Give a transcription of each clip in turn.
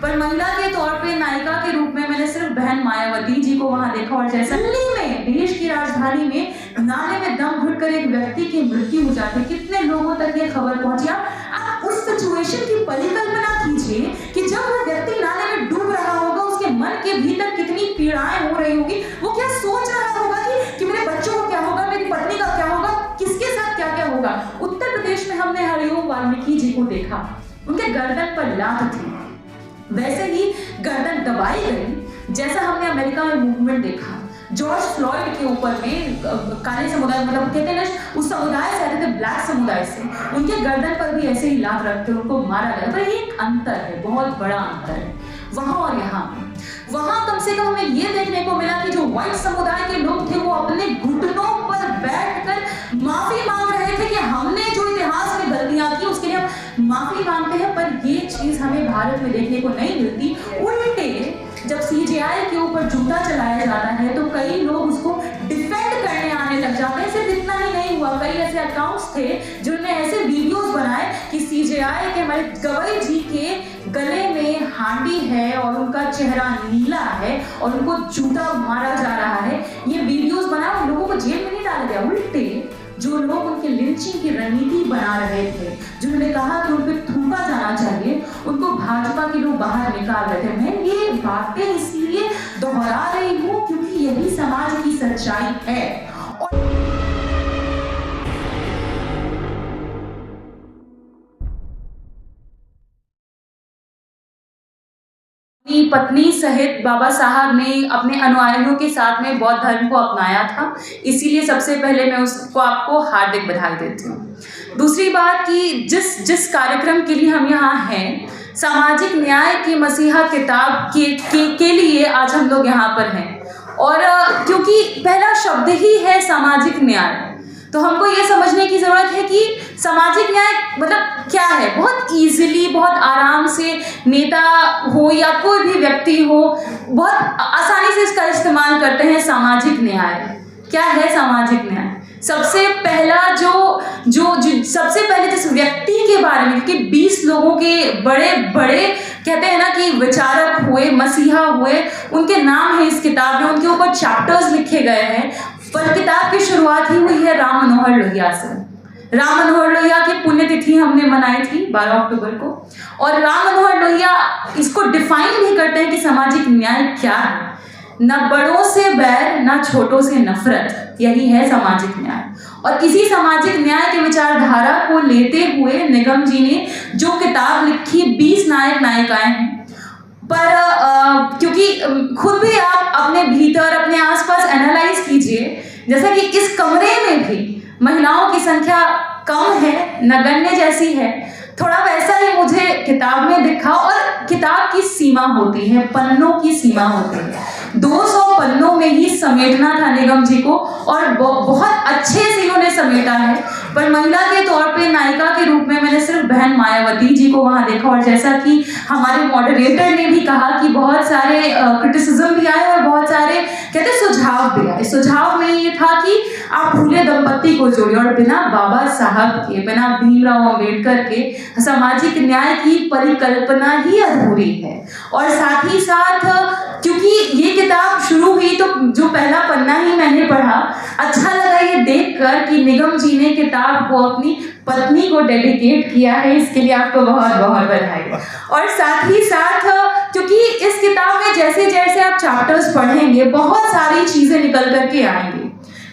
पर महिला के तौर पे नायिका के रूप में मैंने सिर्फ बहन मायावती जी को वहां देखा। और जैसा दिल्ली में, देश की राजधानी में नाले में दम घुटकर एक व्यक्ति की मृत्यु हो जाती, कितने लोगों तक ये खबर पहुंची। आप उस सिचुएशन की परिकल्पना कीजिए कि जब वो व्यक्ति नाले में डूब रहा होगा, उसके मन के भीतर कितनी पीड़ाएं हो रही होगी, वो क्या सोच रहा होगा कि मेरे बच्चों को क्या होगा, मेरी पत्नी का क्या होगा, किसके साथ क्या क्या होगा। उत्तर प्रदेश में हमने हरिओम वाल्मीकि जी को देखा, उनके गर्दन पर लात थी, वैसे ही गर्दन दबाई गई जैसा हमने अमेरिका में मूवमेंट देखा। जॉर्ज फ्लॉयड के ऊपर में काले समुदाय, मतलब कहते हैं ना उस समुदाय से आते थे, ब्लैक समुदाय से, उनके गर्दन पर भी ऐसे ही लात रखते उनको मारा गया। पर एक अंतर है, बहुत बड़ा अंतर है वहां और यहाँ। वहां कम से कम हमें ये देखने को मिला कि जो व्हाइट समुदाय के लोग थे वो अपने घुटनों पर बैठकर माफी मांग रहे थे कि हमने जो इतिहास में गलतियां की उसके लिए हम माफी मांगते हैं। पर ये चीज हमें भारत में देखने को नहीं मिलती। उल्टे जब सीजेआई के ऊपर जूता चलाया जाता है तो कई लोग उसको डिफेंड करने आने लग जाते हैं। सिर्फ इतना ही नहीं हुआ, कई ऐसे अकाउंट्स थे जिन्होंने ऐसे वीडियोस बनाए कि सीजेआई के हमारे गवई जी के गले में हांडी है और उनका चेहरा नीला है और उनको जूता मारा जा रहा है। ये वीडियोस बनाए, उन लोगों को जेल में नहीं डाला गया। उल्टे जो लोग उनकी लिंचिंग की रणनीति बना रहे थे, जिन्होंने कहा कि उन पर थूका जाना चाहिए, उनको भाजपा के लोग बाहर निकाल रहे थे। मैं ये बातें इसलिए दोहरा रही हूँ क्योंकि यही समाज की सच्चाई है। अपनी पत्नी सहित बाबा साहब ने अपने अनुयायियों के साथ में बौद्ध धर्म को अपनाया था, इसीलिए सबसे पहले मैं उसको आपको हार्दिक बधाई देती हूँ। दूसरी बात कि जिस कार्यक्रम के लिए हम यहाँ हैं, सामाजिक न्याय की मसीहा किताब के लिए आज हम लोग यहाँ पर हैं। और क्योंकि पहला शब्द ही है सामाजिक न्याय, तो हमको ये समझने की ज़रूरत है कि सामाजिक न्याय मतलब क्या है। बहुत ईजिली, बहुत आराम से नेता हो या कोई भी व्यक्ति हो बहुत आसानी से इसका इस्तेमाल करते हैं। सामाजिक न्याय क्या है? सामाजिक न्याय सबसे पहला सबसे पहले जिस व्यक्ति के बारे में, क्योंकि 20 लोगों के बड़े बड़े कहते हैं ना कि विचारक हुए, मसीहा हुए, उनके नाम है इस किताब में, उनके ऊपर चैप्टर्स लिखे गए हैं। पर किताब की शुरुआत ही हुई है राम मनोहर लोहिया से। राम मनोहर लोहिया की पुण्यतिथि हमने मनाई थी 12 अक्टूबर को। और राम मनोहर लोहिया इसको डिफाइन भी करते हैं कि सामाजिक न्याय क्या है। न बड़ों से बैर, न छोटों से नफरत, यही है सामाजिक न्याय। और इसी सामाजिक न्याय के विचारधारा को लेते हुए निगम जी ने जो किताब लिखी, 20 नायक नायिकाएं हैं। पर क्योंकि खुद भी आप अपने भीतर, अपने आसपास एनालाइज कीजिए, जैसा कि इस कमरे में भी महिलाओं की संख्या कम है, नगण्य जैसी है, थोड़ा वैसा ही मुझे किताब में दिखा। और किताब की सीमा होती है, पन्नों की सीमा होती है। 200 पन्नों में ही समेटना था निगम जी को और बहुत अच्छे से इन्होंने समेटा है। पर महिला के तौर पे नायिका के रूप में मैंने सिर्फ बहन मायावती जी को वहाँ देखा। और जैसा कि हमारे मॉडरेटर ने भी कहा कि बहुत सारे क्रिटिसिज्म भी आए और बहुत सारे कहते सुझाव भी आए। सुझाव में ये था कि आप फूले दंपत्ति को जोड़िए, और बिना बाबा साहब के, बिना भीमराव अम्बेडकर के सामाजिक न्याय की परिकल्पना ही अधूरी है। और साथ ही साथ क्योंकि ये किताब शुरू हुई तो जो पहला पन्ना ही मैंने पढ़ा, अच्छा लगा ये देखकर कि निगम जी ने किताब को अपनी पत्नी को डेडिकेट किया है। इसके लिए आपको बहुत बहुत बधाई। और साथ ही साथ क्योंकि इस किताब में जैसे जैसे आप चैप्टर्स पढ़ेंगे बहुत सारी चीजें निकल करके आएंगी।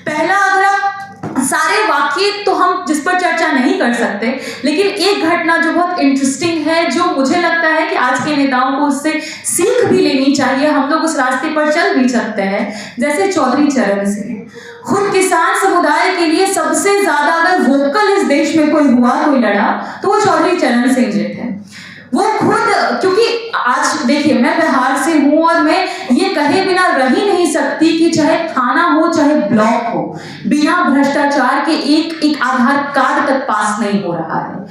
पहला, अगर आप सारे वाक्य तो हम जिस पर चर्चा नहीं कर सकते, लेकिन एक घटना जो बहुत इंटरेस्टिंग है, जो मुझे लगता है कि आज के नेताओं को उससे सीख भी लेनी चाहिए, हम लोग उस रास्ते पर चल भी सकते हैं। जैसे चौधरी चरण सिंह, खुद किसान समुदाय के लिए सबसे ज्यादा अगर वोकल इस देश में कोई हुआ, कोई लड़ा, तो वो चौधरी चरण सिंह जी थे। वो खुद, क्योंकि आज देखिए मैं बिहार से हूँ और मैं ये कहे बिना रह ही नहीं सकती कि चाहे थाना हो चाहे ब्लॉक हो, बिना भ्रष्टाचार के एक आधार कार्ड तक पास नहीं हो रहा है।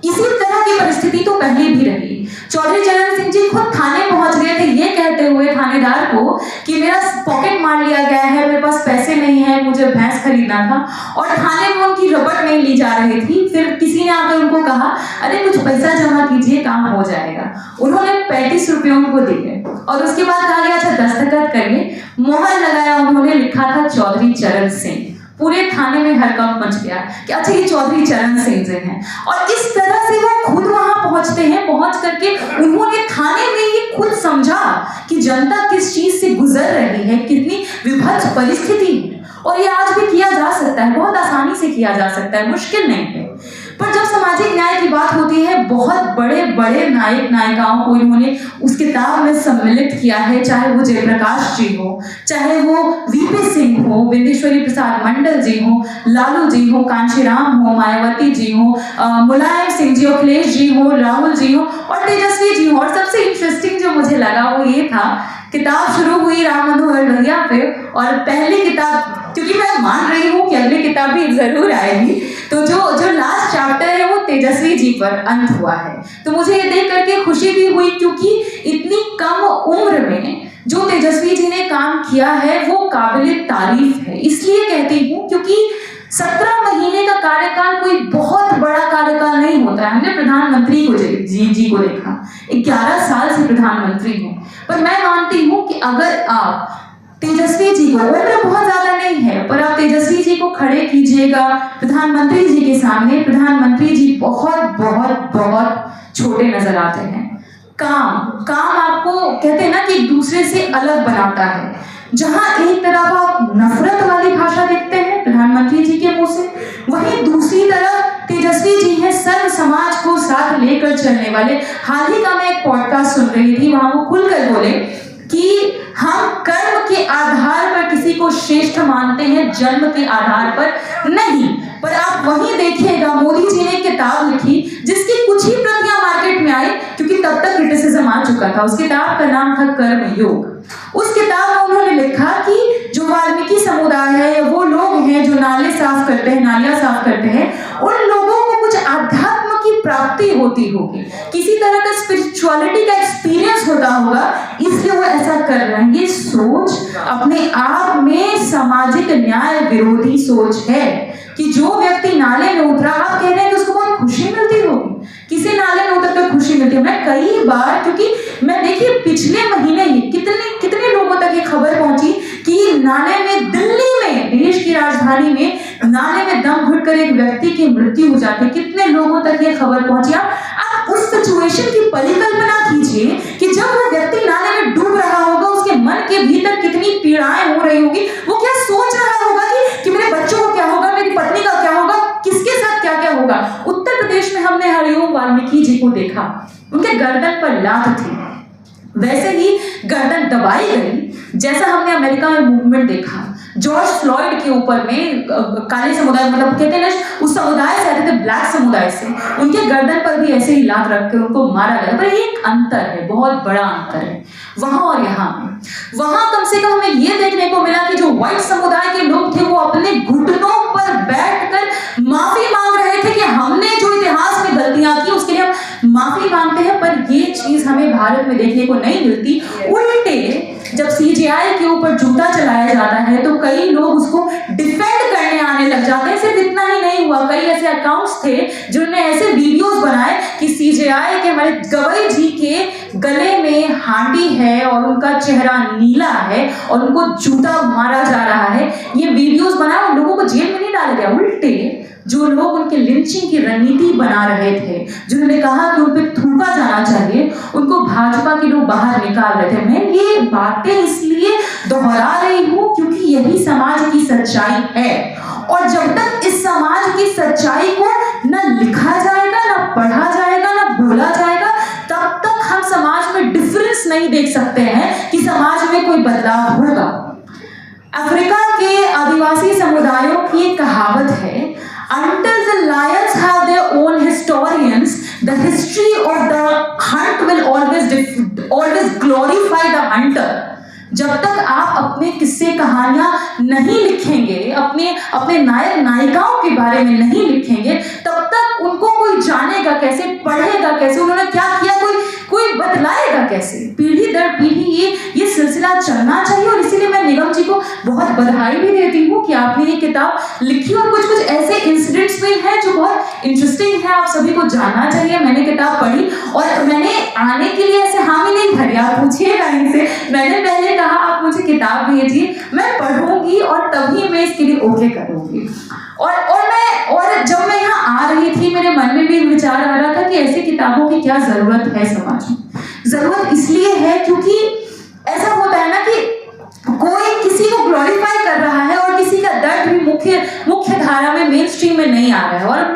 इसी तरह की परिस्थिति तो पहले भी रही। चौधरी चरण सिंह जी खुद थाने पहुंच गए थे ये कहते हुए थानेदार को कि मेरा पॉकेट मार लिया गया है, मेरे पास पैसे नहीं है, मुझे भैंस खरीदना था और थाने में उनकी रपट नहीं ली जा रही थी। फिर किसी ने आकर उनको कहा, अरे कुछ पैसा जमा कीजिए, काम हो जाएगा। उन्होंने 35 रुपये उनको दिए और उसके बाद कहा गया अच्छा दस्तखत करिए। मोहर लगाया, उन्होंने लिखा था चौधरी चरण सिंह। पूरे थाने में हड़कंप मच गया कि अच्छा ये चौधरी चरण सिंह जी हैं। और इस तरह से वो खुद वहां पहुंचते हैं। पहुंच करके उन्होंने थाने में ये खुद समझा कि जनता किस चीज से गुजर रही है, कितनी विभत्स परिस्थिति है। और ये आज भी किया जा सकता है, बहुत आसानी से किया जा सकता है, मुश्किल नहीं है। पर जब सामाजिक न्याय की बात होती है, बहुत बड़े बड़े नायक नायिकाओं को इन्होंने उस किताब में सम्मिलित किया है, चाहे वो जयप्रकाश जी हो, चाहे वो वीपी सिंह हो, बिंदेश्वरी प्रसाद मंडल जी हो, लालू जी हो, कांशीराम हो, मायावती जी हो, मुलायम सिंह जी, अखिलेश जी हो, राहुल जी हो और तेजस्वी जी हो। और सबसे इंटरेस्टिंग जो मुझे लगा वो ये था, किताब शुरू हुई राम मनोहर लोहिया पे और पहली किताब, क्योंकि मैं मान रही हूँ कि अगली किताब भी जरूर आएगी, तो जो लास्ट चैप्टर है वो तेजस्वी जी पर अंत हुआ है। तो मुझे ये देख करके खुशी भी हुई, क्योंकि इतनी कम उम्र में जो तेजस्वी जी ने काम किया है वो काबिल तारीफ है। इसलिए कहती हूँ क्योंकि 17 महीने का कार्यकाल कोई बहुत बड़ा कार्यकाल नहीं होता है। हमने प्रधानमंत्री को जी को देखा, 11 साल से प्रधानमंत्री हैं। पर मैं मानती हूँ कि अगर आप तेजस्वी जी को, उम्र बहुत ज्यादा नहीं है, पर आप तेजस्वी जी को खड़े कीजिएगा प्रधानमंत्री जी के सामने, प्रधानमंत्री जी बहुत बहुत बहुत छोटे नजर आते हैं। काम आपको कहते हैं ना कि एक दूसरे से अलग बनाता है। जहां एक तरफ आप नफरत वाली भाषा देखते हैं प्रधानमंत्री जी के मुंह से, वहीं दूसरी तरफ तेजस्वी जी हैं सर्व समाज को साथ लेकर चलने वाले। हाल ही का मैं एक पॉडकास्ट सुन रही थी, वहां वो खुलकर बोले कि हम कर्म के आधार पर किसी को श्रेष्ठ मानते हैं, जन्म के आधार पर नहीं। पर आप वहीं देखिएगा, मोदी जी ने किताब लिखी जिसकी कुछ ही प्रतियां मार्केट में आई, क्योंकि तब तक क्रिटिसिज्म आ चुका था। उस किताब का नाम था कर्म योग। उस किताब में उन्होंने लिखा कि जो वाल्मीकि समुदाय है, वो लोग हैं जो नाले साफ करते हैं, नालियां साफ करते हैं, उन लोगों को कुछ आध्यात्म की प्राप्ति होती होगी, किसी तरह का स्पिरिचुअलिटी का एक्सपीरियंस होता होगा, इसलिए वो ऐसा कर रहे हैं। ये सोच अपने आप में सामाजिक न्याय विरोधी सोच है कि जो व्यक्ति नाले में उतरा, आप कह रहे हैं कि उसको बहुत खुशी मिलती होगी। किसी नाले में उतरकर खुशी मिलती है। मैं कई बार, क्योंकि मैं देखिए पिछले महीने ही कितने लोगों तक ये खबर पहुंची कि नाले में, दिल्ली में, देश की राजधानी में नाले में दम घुटकर एक व्यक्ति की मृत्यु हो जाती है। कितने लोगों तक ये खबर पहुंची। आप उस सिचुएशन की परिकल्पना कीजिए कि जब वो व्यक्ति नाले में डूब रहा होगा, उसके मन के भीतर कितनी पीड़ाएं हो रही होगी। वो क्या सोच रहा होगा कि मेरे बच्चों को क्या होगा, मेरी पत्नी का क्या होगा, किसके साथ क्या क्या होगा। उत्तर प्रदेश में हमने हरिओम वाल्मीकि जी को देखा, उनके गर्दन पर लात थी, वैसे ही गर्दन दबाई गई जैसा हमने अमेरिका में मूवमेंट देखा। जॉर्ज फ्लॉयड के ऊपर में काले समुदाय, मतलब कहते हैं ना उस समुदाय से आते थे, ब्लैक समुदाय से, उनके गर्दन पर भी ऐसे ही लात रख के उनको मारा गया। पर एक अंतर है, बहुत बड़ा अंतर है वहां और यहाँ में। वहां कम से कम हमें ये देखने को मिला कि जो व्हाइट समुदाय के लोग थे वो अपने घुटनों पर बैठकर माफी मांग रहे थे कि हमने जो इतिहास में गलतियां की उसके लिए हम माफी मांगते हैं। पर ये चीज हमें भारत में देखने को नहीं मिलती। उल्टे जब सीजेआई के ऊपर जूता चलाया जाता है तो कई लोग उसको डिफेंड करने आने लग जाते हैं। सिर्फ इतना ही नहीं हुआ, कई ऐसे अकाउंट्स थे जिन्होंने ऐसे वीडियोस बनाए कि सीजेआई के, हमारे गवई जी के गले में हांडी है और उनका चेहरा नीला है और उनको जूता मारा जा रहा है। ये वीडियोस बनाए, उन लोगों को जेल में नहीं डाला गया। उल्टे जो लोग उनके लिंचिंग की रणनीति बना रहे थे, जिन्होंने कहा कि उन पर थूका जाना चाहिए, उनको भाजपा के लोग बाहर निकाल रहे थे। मैं ये बातें इसलिए दोहरा रही हूं क्योंकि यही समाज की सच्चाई है। और जब तक इस समाज की सच्चाई को न लिखा जाएगा, न पढ़ा जाएगा, न बोला जाएगा, तब तक हम समाज में डिफरेंस नहीं देख सकते हैं कि समाज में कोई बदलाव होगा। अफ्रीका के आदिवासी समुदायों की एक कहावत है, until the lions have their own historians, the history of the hunt will always glorify the hunter. जब तक आप अपने किस्से कहानियां नहीं लिखेंगे, अपने नायक नायिकाओं के बारे में नहीं लिखेंगे, तब तक उनको कोई जानेगा कैसे, पढ़ेगा कैसे, उन्होंने क्या किया कोई बतलाएगा कैसे। पीढ़ी दर पीढ़ी ये सिलसिला सिलसिला चलना चाहिए। और इसीलिए मैं निगम जी को बहुत बधाई भी देती हूँ कि आपने ये किताब लिखी और कुछ कुछ ऐसे इंसिडेंट्स भी हैं जो बहुत इंटरेस्टिंग है, आप सभी को जानना चाहिए। मैंने किताब पढ़ी और मैंने आने के लिए ऐसे हामी नहीं भरी, आप पूछिएगा इनसे, मैंने पहले कहा आप मुझे किताब भेजिए, मैं पढ़ूंगी और तभी मैं इसके लिए ओके करूंगी। और जब मैं यहाँ आ रही थी मेरे मन में भी विचार आ रहा था कि ऐसी किताबों की क्या जरूरत है समाज में। जरूरत इसलिए है क्योंकि ऐसा होता है ना कि कोई किसी को ग्लोरीफाई कर रहा है और किसी का दर्द भी मुख्य धारा में, मेन स्ट्रीम में नहीं आ रहा है। और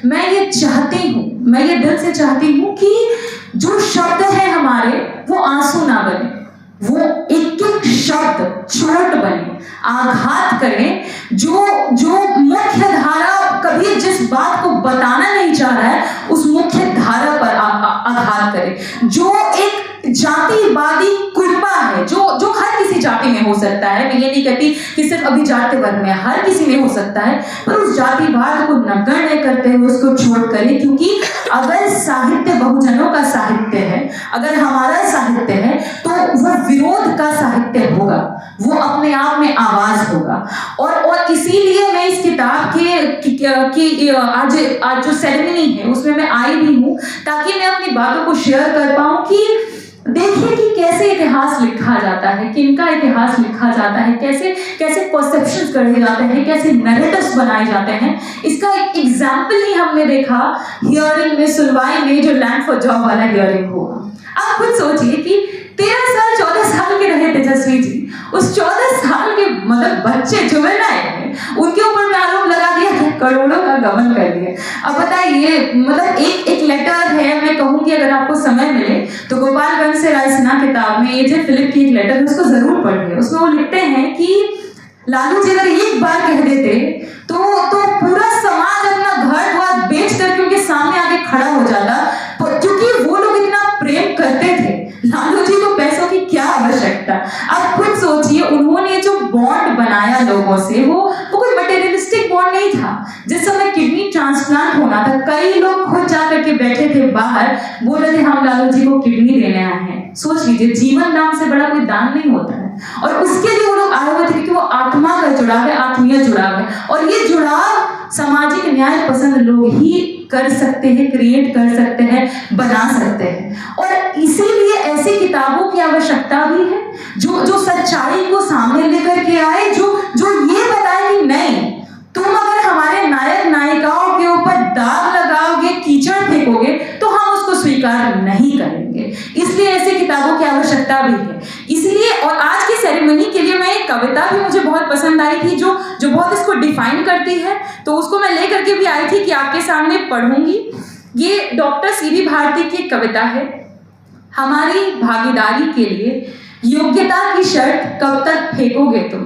मैं ये चाहती हूँ, मैं ये दिल से चाहती हूँ कि जो शब्द है हमारे वो आंसू ना बने, वो एक एक शब्द चोट बने, आघात करें। जो मुख्य धारा कभी जिस बात को बताना नहीं चाह रहा है उस मुख्य धारा पर आघात करे। जो एक जातिवादी कुर्बा है जो हर किसी जाति में हो सकता है, मैं ये नहीं कहती कि सिर्फ अभी जाति वर्ग में, हर किसी में हो सकता है, पर उस जातिवाद को नगण्य करते हुए उसको छोड़ करें। क्योंकि अगर साहित्य बहुजनों का साहित्य है, अगर हमारा साहित्य है तो वो विरोध का साहित्य होगा, वो अपने आप में आवाज होगा। और इसीलिए मैं इस किताब की आज जो सेरेमनी है उसमें मैं आई भी हूँ ताकि मैं अपनी बातों को शेयर कर पाऊँ कि देखिए कि कैसे इतिहास लिखा जाता है, किनका इतिहास लिखा जाता है, कैसे परसेप्शंस करे जाते हैं, कैसे नैरेटिव्स बनाए जाते हैं। इसका एक एग्जाम्पल ही हमने देखा हियरिंग में, सुनवाई में, जो लैंड फॉर जॉब वाला हियरिंग हुआ। आप खुद सोचिए कि 13 साल 14 साल के रहे तेजस्वी जी, उस 14 साल के मतलब बच्चे जुवेनाइल हैं, उनके ऊपर में आरोप लगा दिया कि करोड़ों का गबन कर दिया। अब बताइए, मतलब एक लेटर है, मैं कहूँगी अगर आपको समय मिले तो गोपालगंज से रायसीना किताब में ए जे फिलिप की एक लेटर है, उसको जरूर पढ़िए। उसमें वो लिखते हैं कि लालू जी अगर एक बार कह देते तो पूरा समाज अपना घर द्वार बेच करके उनके सामने आके खड़ा हो जाता, क्योंकि वो लोग इतना प्रेम करते थे। लालू जी को पैसों की क्या आवश्यकता। आप खुद सोचिए, उन्होंने जो बॉन्ड बनाया लोगों से वो कोई मटेरियलिस्टिक बॉन्ड नहीं था। जिस समय किडनी ट्रांसप्लांट होना था, कई लोग खुद जाकर के बैठे थे बाहर, बोल रहे थे हम लालू जी को किडनी देने आए हैं। सोच लीजिए, जीवन दान से बड़ा कोई दान नहीं होता है। और उसके लिए वो लोग आए हुए थे क्योंकि वो आत्मा का जुड़ाव है, आत्मीय जुड़ाव है। और ये जुड़ाव सामाजिक न्याय पसंद लोग ही कर सकते हैं, क्रिएट कर सकते हैं, बना सकते हैं। और इसीलिए ऐसी किताबों की आवश्यकता भी है जो सच्चाई को सामने लेकर के आए, जो ये बताए कि नहीं, तुम अगर हमारे नायक नायिकाओं के ऊपर दाग लगाओगे, कीचड़ फेंकोगे तो हम उसको स्वीकार नहीं करेंगे। इसलिए ऐसी किताबों की आवश्यकता भी है। इसलिए और आज की सेरेमनी के लिए मैं एक कविता भी मुझे बहुत पसंद आई थी जो बहुत इसको डिफाइन करती है, तो उसको मैं लेकर के भी आई थी कि आपके सामने पढ़ूंगी। ये डॉक्टर सीवी भारती की कविता है। हमारी भागीदारी के लिए योग्यता की शर्त कब तक फेंकोगे तुम,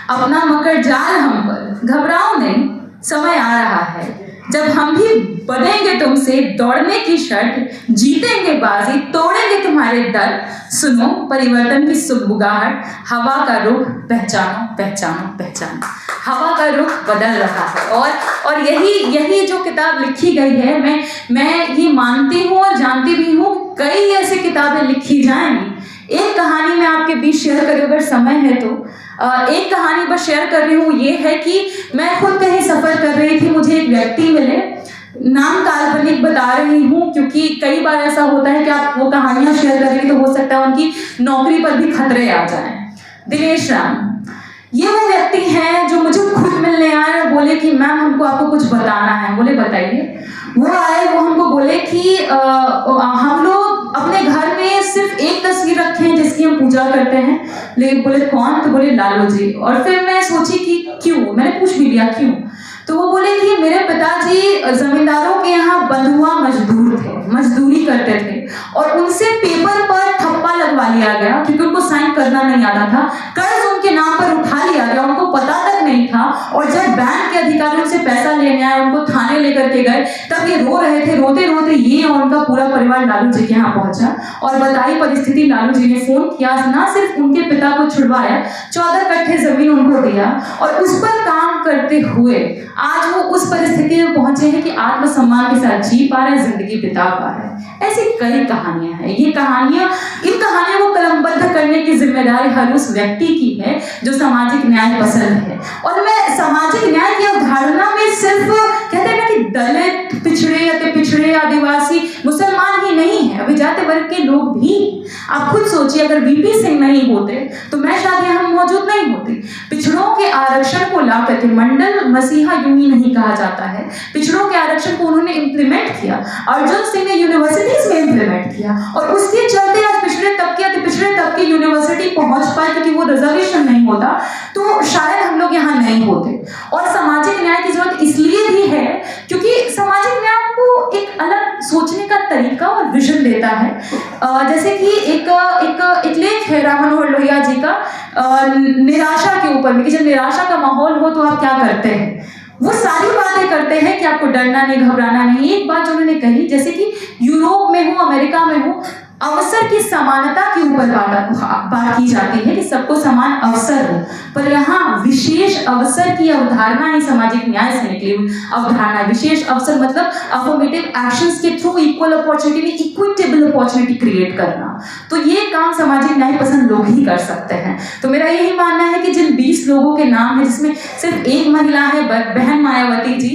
अपना मकर जाल हम पर, घबराओ नहीं, समय आ रहा है जब हम भी बनेंगे तुमसे दौड़ने की शर्त, जीतेंगे बाजी, तोड़ेंगे तुम्हारे दर, सुनो परिवर्तन की सुगबुगाहट, हवा का रुख पहचानो पहचानो पहचानो। हवा का रुख बदल रहा है। और यही जो किताब लिखी गई है, मैं ये मानती हूँ और जानती भी हूँ, कई ऐसी किताबें लिखी जाएंगी। एक कहानी मैं आपके बीच शेयर करूँ अगर समय है तो। एक कहानी बस शेयर कर रही हूँ, ये है कि मैं खुद कहीं सफर कर रही थी, मुझे एक व्यक्ति मिले, नाम काल्पनिक बता रही हूँ क्योंकि कई बार ऐसा होता है कि आप वो कहानियां शेयर करेंगे तो हो सकता है उनकी नौकरी पर भी खतरे आ जाएं। दिनेश राम, ये वो व्यक्ति हैं जो मुझे खुद मिलने आए और बोले कि मैम हमको आपको कुछ बताना है। बोले बताइए। वो आए, वो हमको बोले कि हम लोग अपने घर में सिर्फ एक तस्वीर रखे हैं जिसकी हम पूजा करते हैं। लेकिन बोले कौन? तो बोले लालू जी। और फिर मैं सोची कि क्यों, मैंने पूछ भी लिया क्यों। तो वो बोले कि मेरे पिताजी जमींदारों के यहाँ बंधुआ मजदूर थे, मजदूरी करते थे और उनसे पेपर पर ठप्पा लगवा लिया गया क्योंकि उनको साइन करना नहीं आता था। कर्ज उनके नाम पर उठा लिया गया, उनको पता तक नहीं था। और जब बैंक के अधिकारी उनसे पैसा लेने आए, उनको थाने लेकर के गए, तब ये रो रहे थे। रोते रोते ये और उनका पूरा परिवार लालू जी के यहाँ पहुंचा और बताई परिस्थिति। लालू जी ने फोन किया, ना सिर्फ उनके पिता को छुड़वाया, 14 कट्ठे जमीन उनको दिया और उस पर काम करते हुए आज वो उस परिस्थिति में पहुंचे हैं कि आत्मसम्मान के साथ जी पा रहे हैं, जिंदगी बिता पा रहे हैं। ऐसी कई कहानियां हैं। इन कहानियों को कलमबद्ध करने की जिम्मेदारी जिम्मेदारी हर उस व्यक्ति की है जो सामाजिक न्याय पसंद है। और मैं सामाजिक न्याय की अवधारणा में सिर्फ कहते हैं ना कि दलित, पिछड़े, अति पिछड़े, आदिवासी, मुसलमान ही नहीं है, अभिजात वर्ग के लोग भी। आप खुद सोचिए, अगर वीपी सिंह नहीं होते तो मैं शायद यहाँ मौजूद नहीं होती। पिछड़ों के आरक्षण को ला करके, मंडल मसीहा यूं ही नहीं कहा जाता है, पिछड़ों के आरक्षण को उन्होंने इंप्लीमेंट किया, अर्जुन सिंह ने यूनिवर्सिटीज में इंप्लीमेंट किया, और उसके चलते आज पिछड़े तबके, अति पिछड़े तबके यूनिवर्सिटी पहुंच पाए, क्योंकि वो रिजर्वेशन नहीं होता तो शायद हम लोग यहाँ नहीं होते। और सामाजिक न्याय की जरूरत इसलिए भी है क्योंकि सामाजिक न्याय को एक अलग सोचने का तरीका और विजन देता है। जैसे कि एक लेख है राम मनोहर लोहिया जी का, निराशा के ऊपर में, कि जब निराशा का माहौल हो तो आप क्या करते हैं। वो सारी बातें करते हैं कि आपको डरना नहीं, घबराना नहीं। एक बात जो उन्होंने कही, जैसे कि यूरोप में हो, अमेरिका में हो, अवसर की समानता के ऊपर बात की जाती है कि सबको समान अवसर हो, पर यहाँ विशेष अवसर की अवधारणा ही सामाजिक न्याय से निकली अवधारणा। विशेष अवसर मतलब अफर्मेटिव एक्शंस के through equal opportunity, equitable opportunity create करना। तो ये काम सामाजिक न्याय पसंद लोग ही कर सकते हैं। तो मेरा यही मानना है कि जिन 20 लोगों के नाम है, जिसमें सिर्फ एक महिला है, बहन मायावती जी,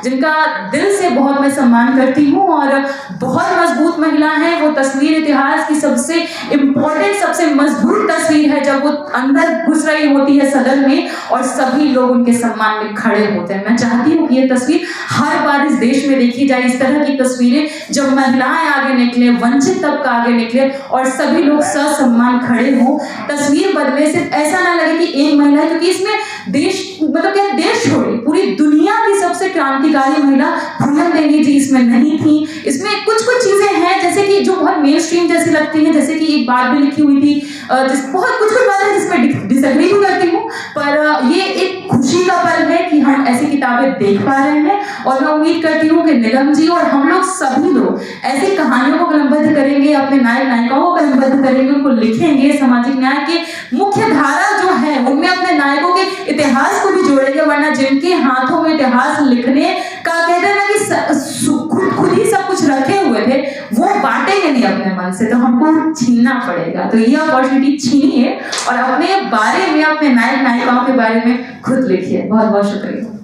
जिनका दिल से बहुत मैं सम्मान करती हूँ, और बहुत मजबूत महिला है। वो तस्वीर इतिहास की सबसे इंपॉर्टेंट, सबसे मजबूत तस्वीर है, जब वो अंदर घुस रही होती है सदन में और सभी लोग उनके सम्मान में खड़े होते हैं। मैं चाहती हूँ कि ये तस्वीर हर बार इस देश में देखी जाए, इस तरह की तस्वीरें, जब महिलाएं आगे निकले, वंचित तबका आगे निकले और सभी लोग ससम्मान खड़े हों। तस्वीर बदले, सिर्फ ऐसा ना लगे कि एक महिला है, क्योंकि इसमें देश, मतलब क्या देश छोड़े, पूरी दुनिया की सबसे क्रांतिकारी महिला फूलन देवी जी इसमें नहीं थी। इसमें कुछ चीजें हैं जैसे कि जो बहुत मेन स्ट्रीम जैसी लगती हैं, जैसे कि एक बात भी लिखी हुई थी, बहुत कुछ बातें जिसमें डिसएग्री भी करती हूँ, पर ये एक खुशी का पल है कि हम ऐसी किताबें देख पा रहे हैं। और मैं उम्मीद करती हूँ कि निगम जी और हम लोग सभी लोग ऐसी कहानियों को कलमबद्ध करेंगे, अपने नायक नायिकाओं को कलमबद्ध करेंगे, उनको लिखेंगे। सामाजिक न्याय के मुख्य धारा जो है उनमें अपने नायकों के इतिहास को भी जोड़ेंगे, वरना जिनके हाथों में इतिहास लिखने का कहते हैं ना कि खुद ही सब कुछ रखे हुए थे, वो बांटेंगे नहीं अपने मन से, तो हमको छीनना पड़ेगा। तो ये अपॉर्चुनिटी छीनिए और अपने बारे में, अपने नायक नायिकाओं के बारे में खुद लिखिए। बहुत बहुत शुक्रिया।